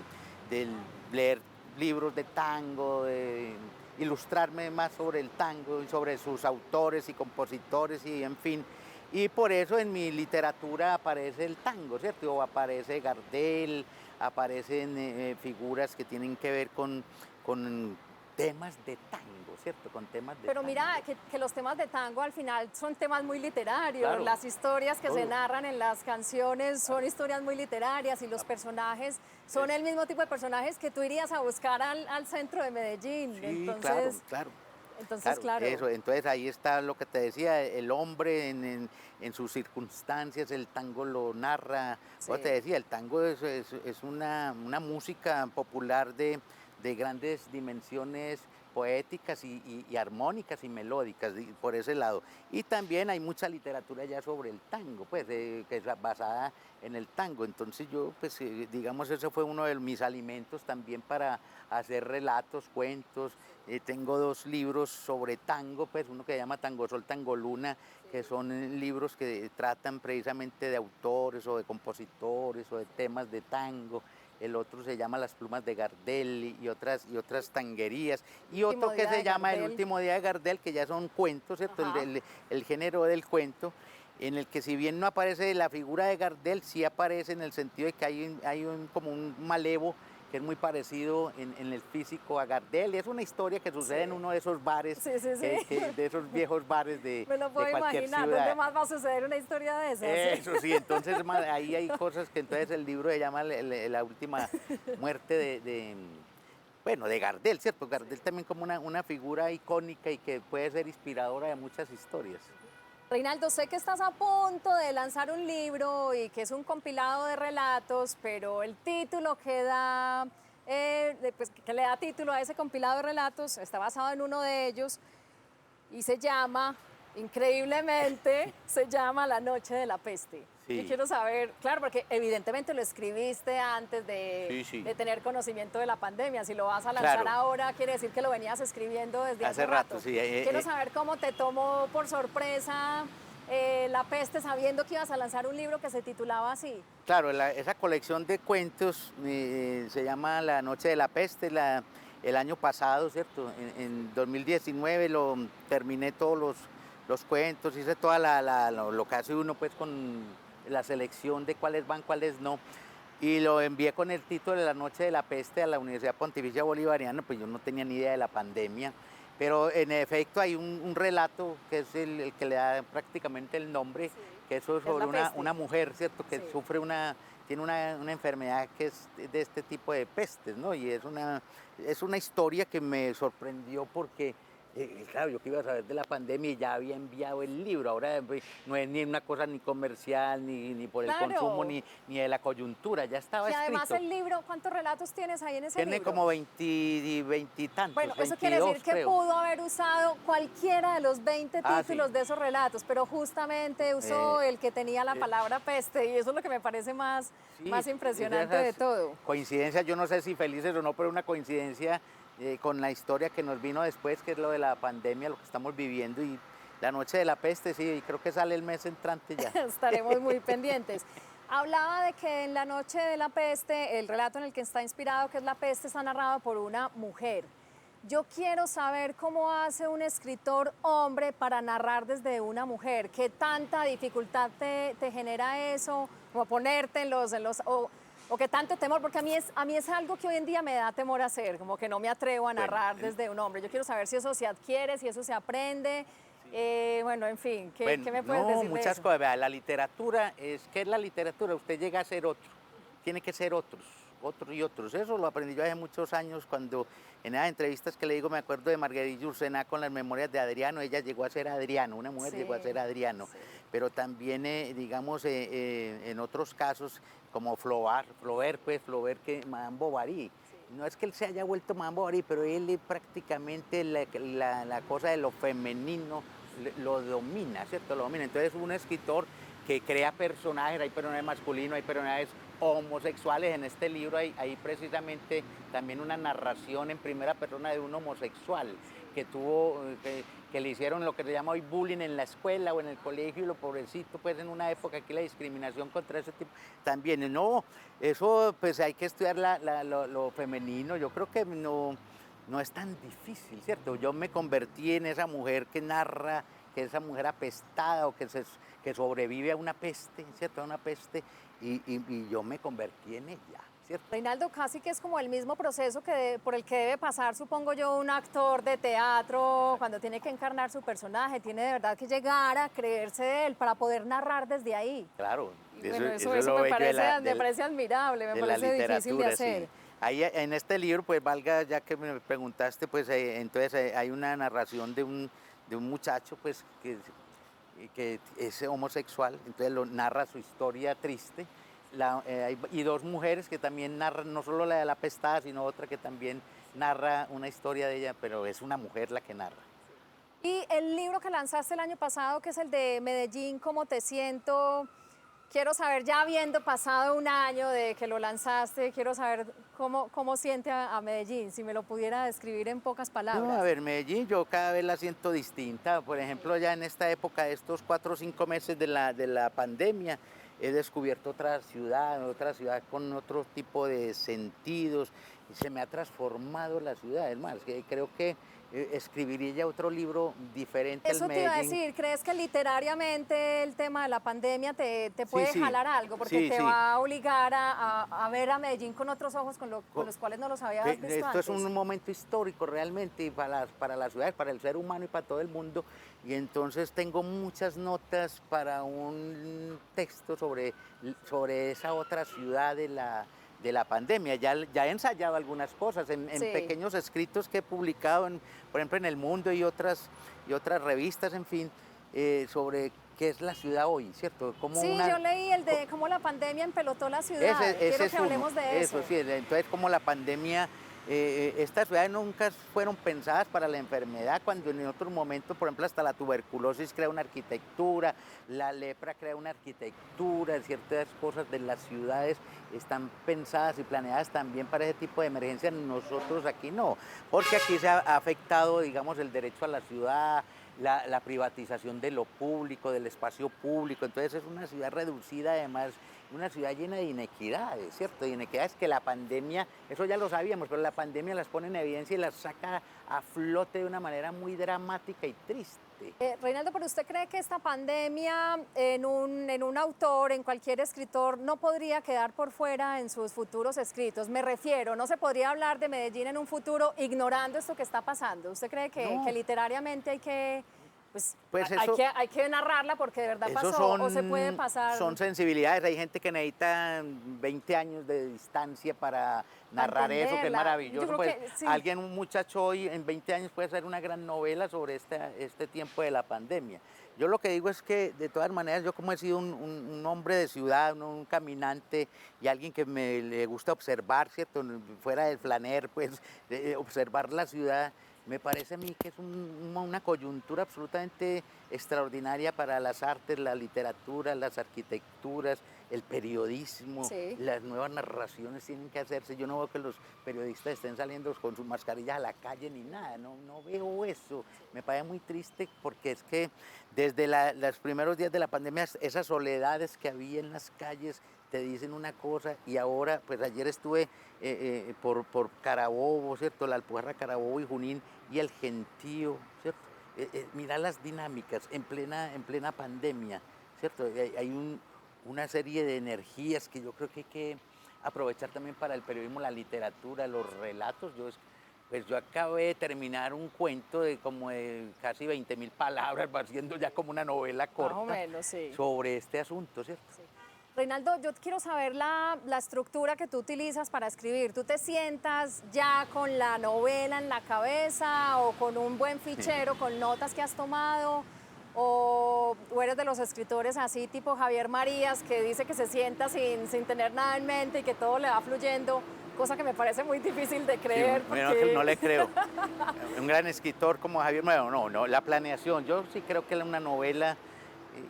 leer libros de tango, de ilustrarme más sobre el tango y sobre sus autores y compositores y en fin. Y por eso en mi literatura aparece el tango, ¿cierto? O aparece Gardel, aparecen figuras que tienen que ver con temas de tango, ¿cierto? Con temas de Pero tango. mira que los temas de tango al final son temas muy literarios. Claro, Las historias que se todo. narran en las canciones son historias muy literarias y los personajes son el mismo tipo de personajes que tú irías a buscar al centro de Medellín. Sí, claro, claro. Claro. Eso, entonces ahí está lo que te decía, el hombre en sus circunstancias, el tango lo narra. Sí. Como te decía, el tango es una música popular de grandes dimensiones poéticas y armónicas y melódicas por ese lado. Y también hay mucha literatura ya sobre el tango, pues, que es basada en el tango. Entonces yo, pues, digamos, ese fue uno de mis alimentos también para hacer relatos, cuentos. Tengo dos libros sobre tango, pues uno que se llama Tango Sol, Tango Luna, que son libros que tratan precisamente de autores o de compositores o de temas de tango. El otro se llama Las plumas de Gardel y otras tanguerías. Y otro que se llama El último día de Gardel, que ya son cuentos, ¿cierto? El género del cuento, en el que si bien no aparece la figura de Gardel, sí aparece en el sentido de que hay como un malevo que es muy parecido en el físico a Gardel. Y es una historia que sucede en uno de esos bares, Sí. de esos viejos bares de Me lo puedo cualquier imaginar. ciudad. ¿Dónde más va a suceder una historia de esas? Eso sí, entonces ahí hay cosas que entonces el libro se llama La última muerte bueno, de Gardel, ¿cierto? Gardel también como una figura icónica y que puede ser inspiradora de muchas historias. Reinaldo, sé que estás a punto de lanzar un libro y que es un compilado de relatos, pero el título que da, pues, que le da título a ese compilado de relatos está basado en uno de ellos y se llama, increíblemente, se llama La Noche de la Peste. Sí. Yo quiero saber, claro, porque evidentemente lo escribiste antes Sí. de tener conocimiento de la pandemia. Si lo vas a lanzar Claro. ahora, quiere decir que lo venías escribiendo desde hace Rato, sí. Quiero saber cómo te tomó por sorpresa la peste, sabiendo que ibas a lanzar un libro que se titulaba así. Claro, esa colección de cuentos se llama La Noche de la Peste, el año pasado, ¿cierto? En 2019 lo terminé todos los cuentos, hice toda lo que hace uno pues con la selección de cuáles van, cuáles no. Y lo envié con el título de La Noche de la Peste a la Universidad Pontificia Bolivariana, pues yo no tenía ni idea de la pandemia. Pero en efecto hay un relato que es el que le da prácticamente el nombre, Sí. que eso es Es la sobre peste. una mujer, ¿cierto? Que Sí. sufre tiene una enfermedad que es de este tipo de pestes, ¿no? Y es una historia que me sorprendió porque, claro, yo que iba a saber de la pandemia y ya había enviado el libro. Ahora pues, no es ni una cosa ni comercial, ni por el Claro. consumo, ni de la coyuntura, ya estaba Y además escrito. el libro, ¿cuántos relatos tienes ahí en ese Tiene libro? como 20 y tantos, Bueno, eso 22 quiere decir que creo. pudo haber usado cualquiera de los 20 Ah, títulos sí. de esos relatos, pero justamente usó el que tenía la eh, palabra peste y eso es lo que me parece más, Sí, más es impresionante esas de todo. coincidencias, yo no sé si felices o no, pero una coincidencia con la historia que nos vino después, que es lo de la pandemia, lo que estamos viviendo y la noche de la peste, sí, creo que sale el mes entrante ya. Estaremos muy pendientes. Hablaba de que en La Noche de la Peste, el relato en el que está inspirado, que es La Peste, está narrado por una mujer. Yo quiero saber cómo hace un escritor hombre para narrar desde una mujer. ¿Qué tanta dificultad te genera eso? Como ponerte o qué tanto temor, porque a mí es algo que hoy en día me da temor hacer, como que no me atrevo a Bueno, narrar desde un hombre. Yo quiero saber si eso se adquiere, si eso se aprende. Bueno, en fin, Bueno, ¿qué me puedes no, decir de muchas eso? cosas. Vea, la literatura, ¿qué es la literatura? Usted llega a ser otro, tiene que ser otros y otros. Eso lo aprendí yo hace muchos años cuando en esas entrevistas que le digo, me acuerdo de Marguerite Yourcenar con las memorias de Adriano, ella llegó a ser Adriano, una mujer Sí, llegó a ser Adriano, sí. pero también, digamos, en otros casos, como Flaubert que Madame Bovary. No es que él se haya vuelto Madame Bovary, pero él prácticamente la cosa de lo femenino lo domina, ¿cierto? Lo domina. Entonces un escritor que crea personajes, hay personajes masculinos, hay personajes homosexuales. En este libro hay precisamente también una narración en primera persona de un homosexual que tuvo, que le hicieron lo que se llama hoy bullying en la escuela o en el colegio y lo pobrecito, pues en una época aquí la discriminación contra ese tipo también. No, eso pues hay que estudiar lo femenino, yo creo que no es tan difícil, ¿cierto? Yo me convertí en esa mujer que narra, que esa mujer apestada o que sobrevive a una peste, ¿cierto? A una peste y yo me convertí en ella, ¿cierto? Reinaldo, casi que es como el mismo proceso por el que debe pasar, supongo yo, un actor de teatro cuando tiene que encarnar su personaje, tiene de verdad que llegar a creerse de él para poder narrar desde ahí. Claro, Y bueno, eso es lo me bello me parece admirable, me de la parece difícil de literatura, hacer. sí. Ahí en este libro, pues valga, ya que me preguntaste, pues entonces hay una narración de un muchacho, pues que es homosexual, entonces lo narra su historia triste, y dos mujeres que también narran, no solo la de la pestada, sino otra que también narra una historia de ella, pero es una mujer la que narra. Y el libro que lanzaste el año pasado, que es el de Medellín, ¿cómo te siento? Quiero saber, ya habiendo pasado un año de que lo lanzaste, quiero saber cómo siente a Medellín, si me lo pudiera describir en pocas No, palabras. a ver, Medellín yo cada vez la siento distinta. Por ejemplo, ya en esta época, estos 4 o 5 meses de la pandemia, he descubierto otra ciudad con otro tipo de sentidos. Y se me ha transformado la ciudad. Es más, que creo que escribiría ya otro libro diferente al Eso te iba a Medellín. decir, ¿crees que literariamente el tema de la pandemia te puede Sí, jalar algo? Porque te sí. va a obligar a ver a Medellín con otros ojos con los cuales no los habías visto Esto antes. es un momento histórico realmente y para las ciudades, para el ser humano y para todo el mundo. Y entonces tengo muchas notas para un texto sobre esa otra ciudad de la pandemia. Ya he ensayado algunas cosas en Sí. pequeños escritos que he publicado, por ejemplo, en El Mundo y otras revistas, en fin. sobre qué es la ciudad hoy, ¿cierto? Como Sí, yo leí el de cómo la pandemia empelotó la ciudad. ese Quiero es que uno, hablemos de eso. eso sí, entonces como la pandemia, estas ciudades nunca fueron pensadas para la enfermedad, cuando en otros momentos, por ejemplo, hasta la tuberculosis crea una arquitectura, la lepra crea una arquitectura, ciertas cosas de las ciudades están pensadas y planeadas también para ese tipo de emergencias, nosotros aquí no, porque aquí se ha afectado, digamos, el derecho a la ciudad, la privatización de lo público, del espacio público, entonces es una ciudad reducida, además una ciudad llena de inequidades, ¿cierto? De inequidades que la pandemia, eso ya lo sabíamos, pero la pandemia las pone en evidencia y las saca a flote de una manera muy dramática y triste. Reinaldo, ¿pero usted cree que esta pandemia en un autor, en cualquier escritor, no podría quedar por fuera en sus futuros escritos? Me refiero, no se podría hablar de Medellín en un futuro ignorando esto que está pasando. ¿Usted cree que, No. que literariamente hay que, Pues hay que narrarla porque de verdad eso pasó o se puede pasar? son sensibilidades, hay gente que necesita 20 años de distancia para narrar eso, que es entenderla. Yo maravilloso. creo Pues que sí. alguien, un muchacho hoy en 20 años puede hacer una gran novela sobre este tiempo de la pandemia. Yo lo que digo es que de todas maneras yo como he sido un hombre de ciudad, un caminante y alguien que le gusta observar, ¿cierto? Fuera del flaner, pues observar la ciudad. Me parece a mí que es una coyuntura absolutamente extraordinaria para las artes, la literatura, las arquitecturas, el periodismo, Sí. las nuevas narraciones tienen que hacerse. Yo no veo que los periodistas estén saliendo con sus mascarillas a la calle ni nada, no veo eso. Me parece muy triste porque es que desde los primeros días de la pandemia, esas soledades que había en las calles te dicen una cosa y ahora, pues ayer estuve por Carabobo, ¿cierto? La Alpujarra, Carabobo y Junín y el Gentío, ¿cierto? Mira las dinámicas en plena pandemia, ¿cierto? Hay una serie de energías que yo creo que hay que aprovechar también para el periodismo, la literatura, los relatos. Pues yo acabé de terminar un cuento de como de casi 20.000 palabras, va siendo ya como una novela corta Más o menos, sí. sobre este asunto, ¿cierto? Sí. Reinaldo, yo quiero saber la estructura que tú utilizas para escribir. ¿Tú te sientas ya con la novela en la cabeza o con un buen fichero con notas que has tomado? ¿O eres de los escritores así tipo Javier Marías que dice que se sienta sin tener nada en mente y que todo le va fluyendo? Cosa que me parece muy difícil de creer. Sí, porque... no le creo. Un gran escritor como Javier Marías, no, la planeación. Yo sí creo que una novela,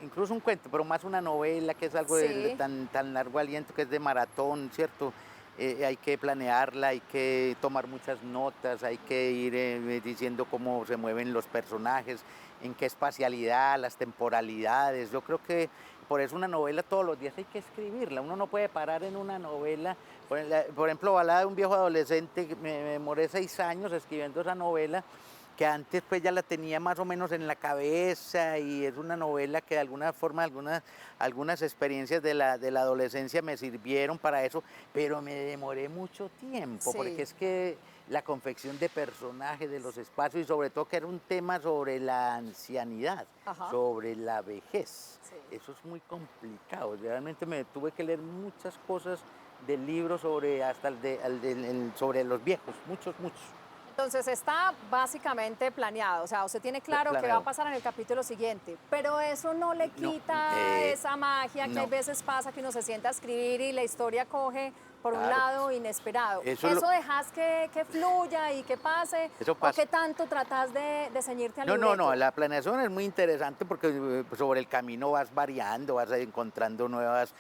incluso un cuento, pero más una novela que es algo Sí. tan largo aliento, que es de maratón, ¿cierto? Hay que planearla, hay que tomar muchas notas, hay que ir diciendo cómo se mueven los personajes, en qué espacialidad, las temporalidades. Yo creo que por eso una novela todos los días hay que escribirla. Uno no puede parar en una novela. Por ejemplo, Balada de un viejo adolescente, me demoré 6 años escribiendo esa novela, que antes pues ya la tenía más o menos en la cabeza y es una novela que de alguna forma algunas experiencias de la adolescencia me sirvieron para eso, pero me demoré mucho tiempo, Sí. porque es que la confección de personajes, de los espacios y sobre todo que era un tema sobre la ancianidad, Ajá. sobre la vejez. Sí. Eso es muy complicado, realmente me tuve que leer muchas cosas del libro sobre, hasta sobre los viejos, muchos. Entonces está básicamente planeado, o sea, usted tiene claro qué va a pasar en el capítulo siguiente, pero eso no le quita esa magia que no. hay veces pasa que uno se sienta a escribir y la historia coge por un Claro. lado inesperado. Eso dejas que fluya y que pase? Eso ¿O pasa. qué tanto tratas de ceñirte al No, libreto? la planeación es muy interesante porque sobre el camino vas variando, vas encontrando nuevas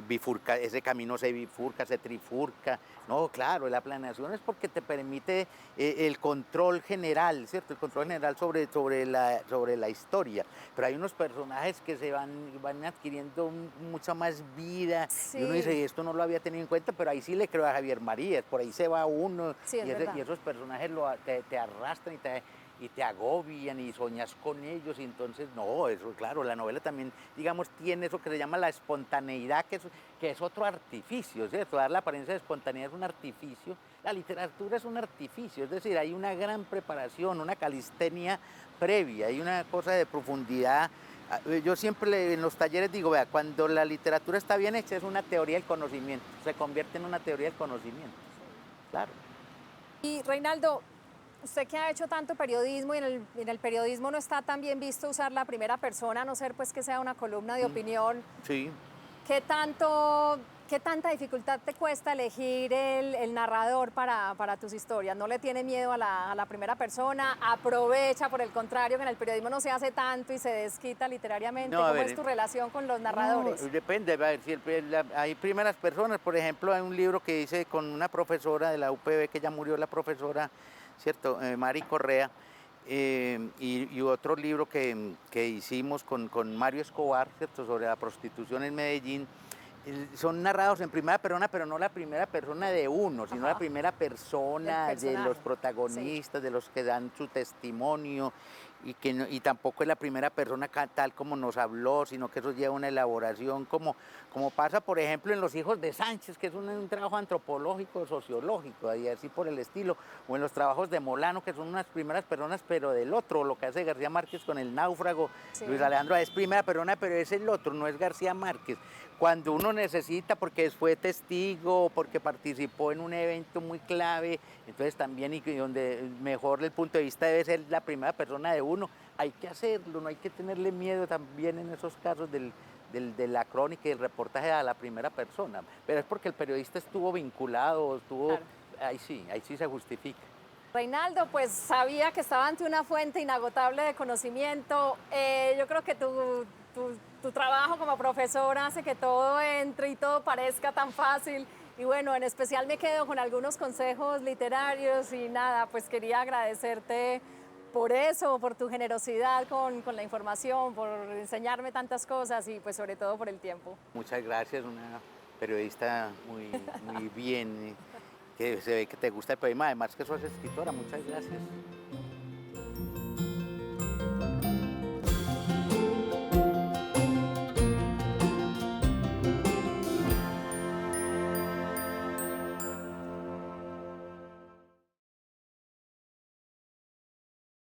bifurcas, ese camino se bifurca, se trifurca. No, claro, la planeación es porque te permite el control general, ¿cierto? El control general sobre la historia. Pero hay unos personajes que van adquiriendo mucha más vida. Sí. Y uno dice, esto no lo había tenido en cuenta, pero ahí sí le creo a Javier Marías, por ahí se va uno. Sí, es verdad. Y esos personajes te arrastran y te agobian y soñas con ellos, y entonces, no, eso, claro, la novela también, digamos, tiene eso que se llama la espontaneidad, que es otro artificio, ¿cierto? Dar la apariencia de espontaneidad es un artificio, la literatura es un artificio, es decir, hay una gran preparación, una calistenia previa, hay una cosa de profundidad. Yo siempre en los talleres digo, vea, cuando la literatura está bien hecha es una teoría del conocimiento, se convierte en una teoría del conocimiento, claro. Y Reinaldo, Usted que ha hecho tanto periodismo y en el periodismo no está tan bien visto usar la primera persona, a no ser pues que sea una columna de opinión. Sí. ¿Qué tanta dificultad te cuesta elegir el narrador para tus historias? ¿No le tiene miedo a la primera persona? ¿Aprovecha, por el contrario, que en el periodismo no se hace tanto y se desquita literariamente? No, a ¿Cómo ver, es tu relación con los no, narradores? depende, a ver, si hay primeras personas, por ejemplo, hay un libro que hice con una profesora de la UPB, que ya murió la profesora, ¿cierto? Mari Correa, y otro libro que hicimos con Mario Escobar, ¿cierto? Sobre la prostitución en Medellín. Son narrados en primera persona, pero no la primera persona de uno, sino la primera persona de los protagonistas, sí, de los que dan su testimonio, y tampoco es la primera persona tal como nos habló, sino que eso lleva una elaboración, como pasa, por ejemplo, en Los hijos de Sánchez, que es un trabajo antropológico, sociológico, y así por el estilo, o en los trabajos de Molano, que son unas primeras personas, pero del otro, lo que hace García Márquez con El náufrago, sí. Luis Alejandro es primera persona, pero es el otro, no es García Márquez. Cuando uno necesita, porque fue testigo, porque participó en un evento muy clave, entonces también, y donde mejor el punto de vista debe ser la primera persona de uno, hay que hacerlo, no hay que tenerle miedo también en esos casos de la crónica y el reportaje a la primera persona, pero es porque el periodista estuvo vinculado, claro. Ahí sí se justifica. Reinaldo, pues sabía que estaba ante una fuente inagotable de conocimiento. Yo creo que tu trabajo como profesor hace que todo entre y todo parezca tan fácil. Y bueno, en especial me quedo con algunos consejos literarios y nada, pues quería agradecerte por eso, por tu generosidad con la información, por enseñarme tantas cosas y pues sobre todo por el tiempo. Muchas gracias, una periodista muy bien, que se ve que te gusta el poema, además que sos escritora, muchas gracias.